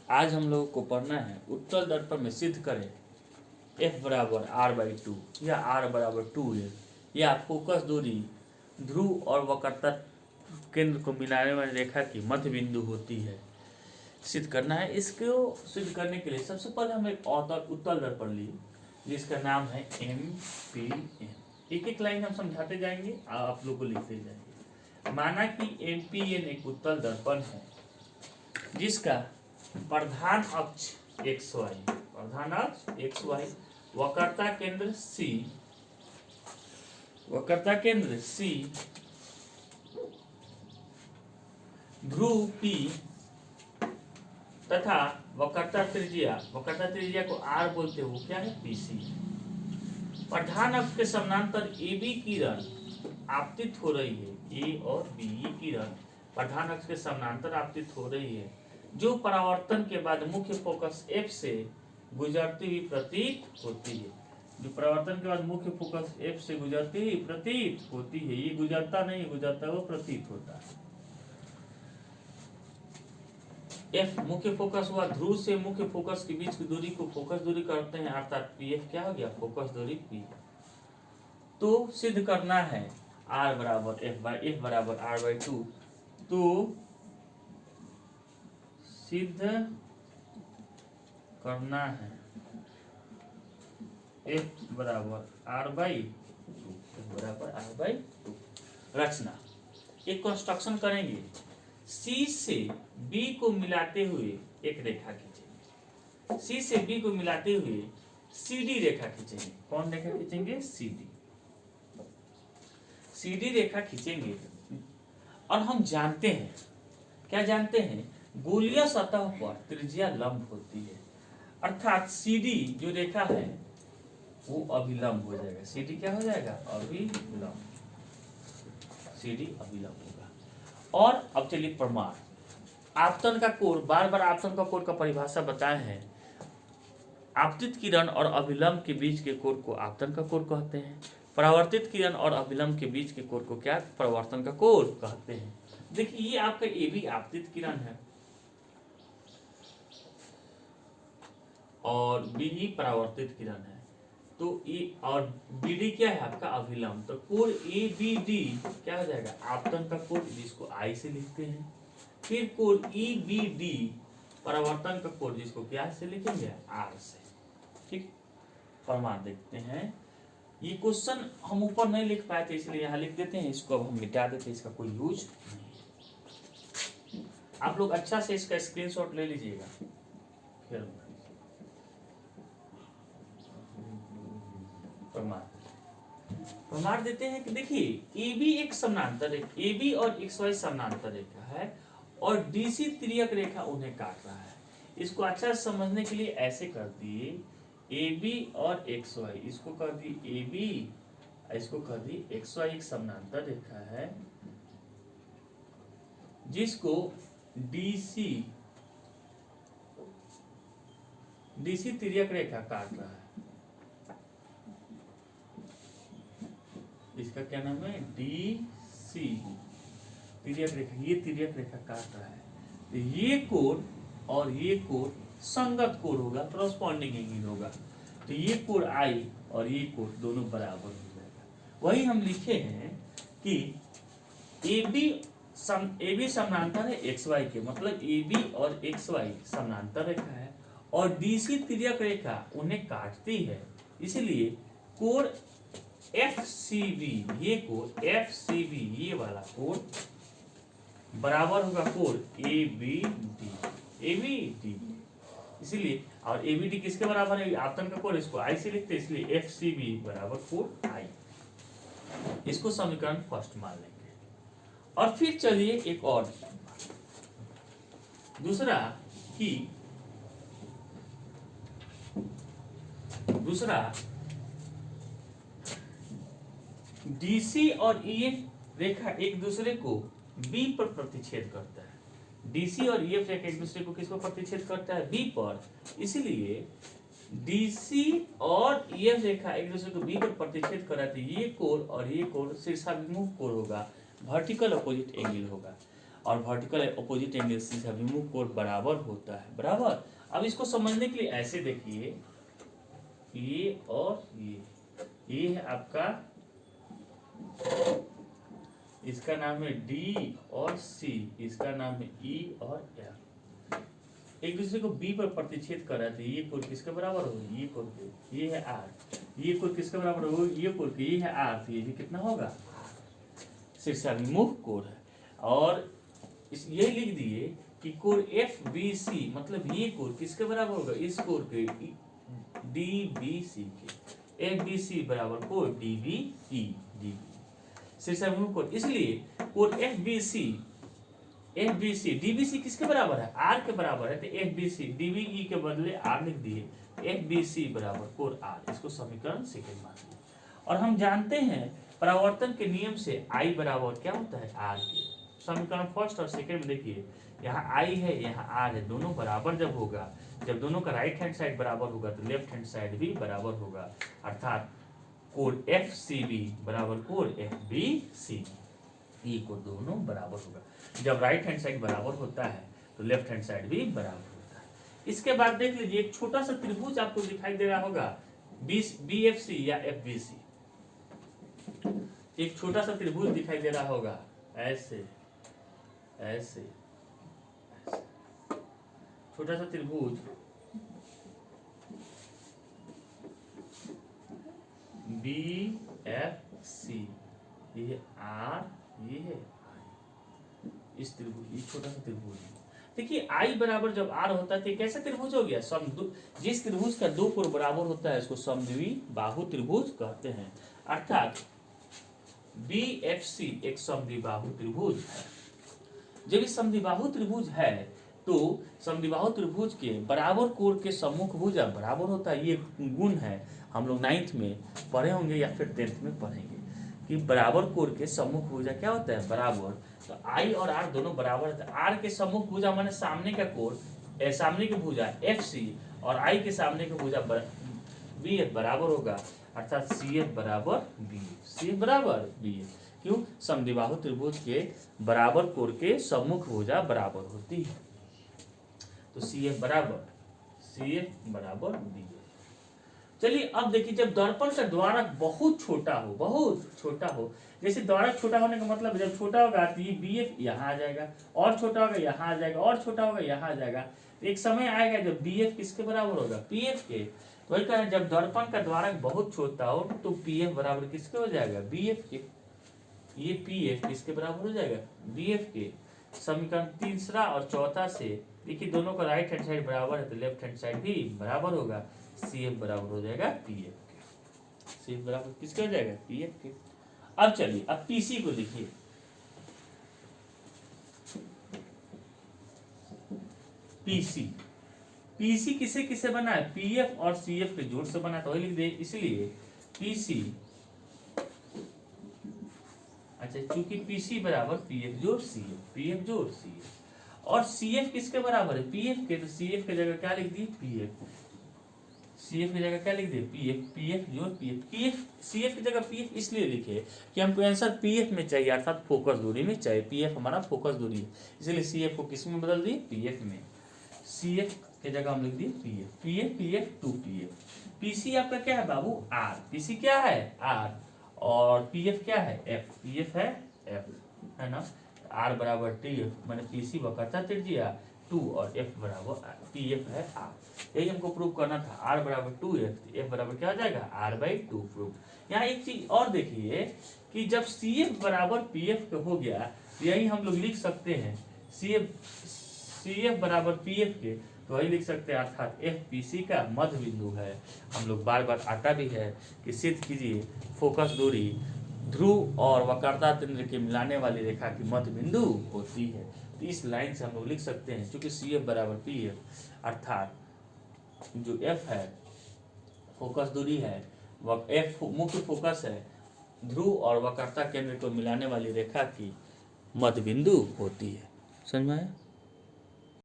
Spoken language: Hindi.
आज हम लोगों को पढ़ना है उत्तल दर्पण में सिद्ध करें F बराबर R/2 या R बराबर 2L या फोकस दूरी ध्रुव और वक्रता केंद्र को मिलाने वाली रेखा की मध्य बिंदु होती है, सिद्ध करना है। इसको सिद्ध करने के लिए सबसे पहले हम एक उत्तल दर्पण लिए जिसका नाम है MPN। एक एक लाइन हम समझाते जाएंगे, आप लोग को लिखते जाएंगे। माना कि MPN एक उत्तल दर्पण है जिसका प्रधान अक्ष XY, वक्रता केंद्र C, ध्रुव P तथा वक्रता त्रिज्या को R बोलते हो, क्या है PC। प्रधान अक्ष के समानांतर AB किरण आपतित हो रही है, A और B किरण प्रधान अक्ष के समानांतर आपतित हो रही है, जो परावर्तन के बाद मुख्य फोकस F से गुजरती हुई प्रतीत होती है। जो परावर्तन के बाद मुख्य फोकस F से गुजरती हुई प्रतीत होती है, ये गुजरता नहीं, गुजरता वो प्रतीत होता है। F मुख्य फोकस हुआ, ध्रुव से मुख्य फोकस के बीच की दूरी को फोकस दूरी करते हैं, अर्थात PF क्या हो गया, फोकस दूरी P। तो सिद्ध करना है R बराबर F बराबर R/2। तो सिद्ध करना है F बराबर R/2। रचना एक कंस्ट्रक्शन करेंगे, C से B को मिलाते हुए एक रेखा खींचेंगे, C से B को मिलाते हुए CD रेखा खींचेंगे। कौन रेखा खींचेंगे, CD रेखा खींचेंगे। और हम जानते हैं, क्या जानते हैं, गोलीय सतह पर त्रिज्या लंब होती है, अर्थात CD जो रेखा है वो अभिलंब हो जाएगा। CD क्या हो जाएगा, अभिलंब। CD अभिलंब होगा। और अब चलिए प्रमाण। आपतन का कोण, बार बार आपतन का कोण का परिभाषा बताए हैं। आपतित किरण और अभिलंब के बीच के कोण को आपतन का कोण कहते हैं। परावर्तित किरण और अभिलंब के बीच के कोण को क्या, परावर्तन का कोण कहते हैं। देखिए ये आपका AB आपतित किरण है और BE परावर्तित किरण है, तो E और BD क्या है आपका, अभिलंब। तो कोण ABD क्या हो जाएगा, आपतन का कोण, जिसको I से लिखते हैं। फिर कोण EBD परावर्तन का कोण, जिसको क्या से लिखेंगे, R से। ठीक, प्रमाण देखते हैं। ये क्वेश्चन हम ऊपर नहीं लिख पाए थे इसलिए यहाँ लिख देते हैं, इसको अब हम मिटा देते हैं, इसका कोई यूज नहीं। आप लोग अच्छा से इसका स्क्रीनशॉट ले लीजिएगा। फिर प्रमाण देते हैं कि देखिए AB एक समानांतर रेखा, AB और XY समानांतर रेखा है और DC तिर्यक रेखा उन्हें काट रहा है। इसको अच्छा से समझने के लिए ऐसे कर दिए, AB और XY, इसको कर दी AB, इसको कर दी XY, एक समानांतर रेखा है जिसको DC तिर्यक रेखा काट रहा है। इसका क्या नाम है, DC तिर्यक रेखा, ये तिर्यक रेखा काट रहा है। तो ये कोण और ये कोण संगत कोण होगा, कॉरस्पॉन्डिंग एंगल होगा। तो ये कोण I और ये कोण दोनों बराबर हो जाएगा। वही हम लिखे हैं कि AB समानांतर है XY के, मतलब AB और XY समानांतर रेखा है और DC तिर्यक रेखा उन्हें काटती है, इसलिए कोण FCB, ये कोण FCB, ये वाला कोण बराबर होगा कोण ABD। इसलिए और ABD किसके बराबर है, आपतन का कोण, इसको I से लिखते हैं, इसलिए FCB बराबर कोण I। इसको समीकरण फर्स्ट मान लेंगे। और फिर चलिए एक और दूसरा DC और EF रेखा एक दूसरे को B पर प्रतिच्छेद करता है। DC और EF रेखा एक दूसरे को किस पर प्रतिच्छेद करता है, B पर। इसलिए DC और EF रेखा एक दूसरे को B पर प्रतिच्छेद कराती है, ये कोण और ये कोण शीर्षाभिमुख कोण होगा, वर्टिकल अपोजिट एंगल होगा। और वर्टिकल अपोजिट एंगल सी से अभिमुख कोण बराबर होता है, बराबर। अब इसको समझने के लिए ऐसे देखिए, ये और ये है आपका, इसका नाम है डी और सी, इसका नाम है ई और एफ। एक दूसरे को बी पर प्रतिच्छेद कर रहे थे, ये कोण किसके बराबर होगा, ये कोण, ये है आर, ये कोण किसके बराबर होगा, ये कोण, ये है आर, तो ये भी कितना होगा, शीर्षाभिमुख कोण है। और इस ये लिख दिए कि कोण एफ बी सी, मतलब ये कोण किसके बराबर होगा, इस कोण के डी बी सी के, एफ बी सी बराबर कोण D B E, D B शीर्षाभिमुख कोण, इसलिए कोण F B C, F B C D B C किसके बराबर है, आर के बराबर है, तो F B C D B E के बदले आर लिख दिए, एफ बी सी बराबर कोण आर, इसको समीकरण सेकंड मान लिया। और हम जानते हैं परावर्तन के नियम से आई बराबर क्या होता है, आर के। समीकरण फर्स्ट और सेकंड में देखिए, यहाँ आई है, यहाँ आर है, दोनों बराबर जब होगा, जब दोनों का राइट हैंड साइड बराबर होगा तो लेफ्ट हैंड साइड भी बराबर होगा, अर्थात कोण एफ सी बी बराबर कोण एफ बी सी, ये को दोनों बराबर होगा। जब राइट हैंड साइड बराबर होता है तो लेफ्ट हैंड साइड भी बराबर होता है। इसके बाद देख लीजिए, एक छोटा सा त्रिभुज आपको दिखाई दे रहा होगा, बी एफ सी या एफ बी सी, एक छोटा सा त्रिभुज दिखाई दे रहा होगा, ऐसे ऐसे ऐसे छोटा सा त्रिभुज बी एफ सी, ये आर, ये है इस त्रिभुज, ये छोटा सा त्रिभुज। देखिए आई बराबर जब आर होता है तो कैसा त्रिभुज हो गया, जिस त्रिभुज का दो कोण बराबर होता है इसको समद्विबाहु त्रिभुज कहते हैं, अर्थात बी एफ सी एक समद्विबाहु त्रिभुज है। जब इस समद्विबाहु त्रिभुज है तो समद्विबाहु त्रिभुज के बराबर कोण के सम्मुख भुजा बराबर होता है, ये गुण है, हम लोग 9th में पढ़े होंगे या फिर 10th में पढ़ेंगे कि बराबर कोण के सम्मुख भुजा क्या होता है, बराबर। तो आई और आर दोनों बराबर है, आर के सम्मुख भुजा माने सामने का कोण, सामने की भुजा एफ सी और आई के सामने की भुजा बी एफ बराबर होगा, अर्थात सी एफ बराबर बी एफ, सी एफ बराबर बी एफ। क्यों, समद्विबाहु त्रिभुज के बराबर कोण के सम्मुख भुजा बराबर होती है, तो सी एफ बराबर बी एफ। चलिए अब देखिए, जब दर्पण का द्वारक बहुत छोटा हो, जैसे द्वारक छोटा होने का मतलब जब छोटा होगा तो ये बी एफ यहाँ आ जाएगा, और छोटा होगा यहाँ आ जाएगा, और छोटा होगा यहाँ आ जाएगा, तो एक समय आएगा जब बी एफ किसके बराबर होगा, पी एफ के। तो वही कह रहे हैं, जब दर्पण का द्वारक बहुत छोटा हो तो पी एफ बराबर किसके हो जाएगा, बी एफ के। ये पी एफ किसके बराबर हो जाएगा, बी एफ के। समीकरण तीसरा और चौथा से देखिए, दोनों का राइट हैंड साइड बराबर है तो लेफ्ट हैंड साइड भी बराबर होगा, सी एफ बराबर हो जाएगा पी एफ के। सी एफ बराबर किसके हो जाएगा, पी एफ के। अब चलिए, अब पीसी को लिखिए, पीसी किसे किसे बना है, पीएफ और सीएफ के जोड़ से बना, तो वही लिख दे, इसलिए पीसी, अच्छा चूंकि पीसी बराबर पीएफ जोड़ सीएफ, पीएफ जोड़ सीएफ, और सीएफ किसके बराबर है, पीएफ के, तो सीएफ की जगह क्या लिख दिए, पीएफ, सीएफ की जगह क्या लिख दिए, पीएफ, पीएफ जोड़ पीएफ, पीएफ सीएफ की जगह पीएफ इसलिए लिखे कि हमको आंसर पीएफ में चाहिए, अर्थात फोकस दूरी में चाहिए, पीएफ हमारा फोकस दूरी है, इसलिए सीएफ को किस में बदल दिए, पीएफ में। सीएफ की जगह हम लिख दिए PF, PF PF to PF. PC आपका क्या है बाबू, आर, पीसी क्या है, आर, और पीएफ क्या है, एफ, पीएफ है एफ, है ना। आर बराबर टी एफ, मैंने पीसी बकाता त्रिज्या 2 और एफ बराबर पीएफ है आर, यही हमको प्रूव करना था। आर बराबर 2एफ, एफ बराबर क्या हो जाएगा, r/2 प्रूव। यहाँ एक चीज और देखिए कि जब सीएफ बराबर पीएफ हो गया, यही हम लोग लिख सकते हैं सीएफ बराबर पीएफ के, तो वही लिख सकते हैं, अर्थात एफ पीसी का मध्य बिंदु है। हम लोग बार बार आता भी है कि सिद्ध कीजिए फोकस दूरी ध्रुव और वक्रता केंद्र के मिलाने वाली रेखा की मध्य बिंदु होती है। तो इस लाइन से हम लोग लिख सकते हैं, चूंकि सीएफ बराबर पीएफ, अर्थात जो एफ है फोकस दूरी है, वह एफ मुख्य फोकस है, ध्रुव और वक्रता केंद्र को मिलाने वाली रेखा की मध्य बिंदु होती है। समझ में आया?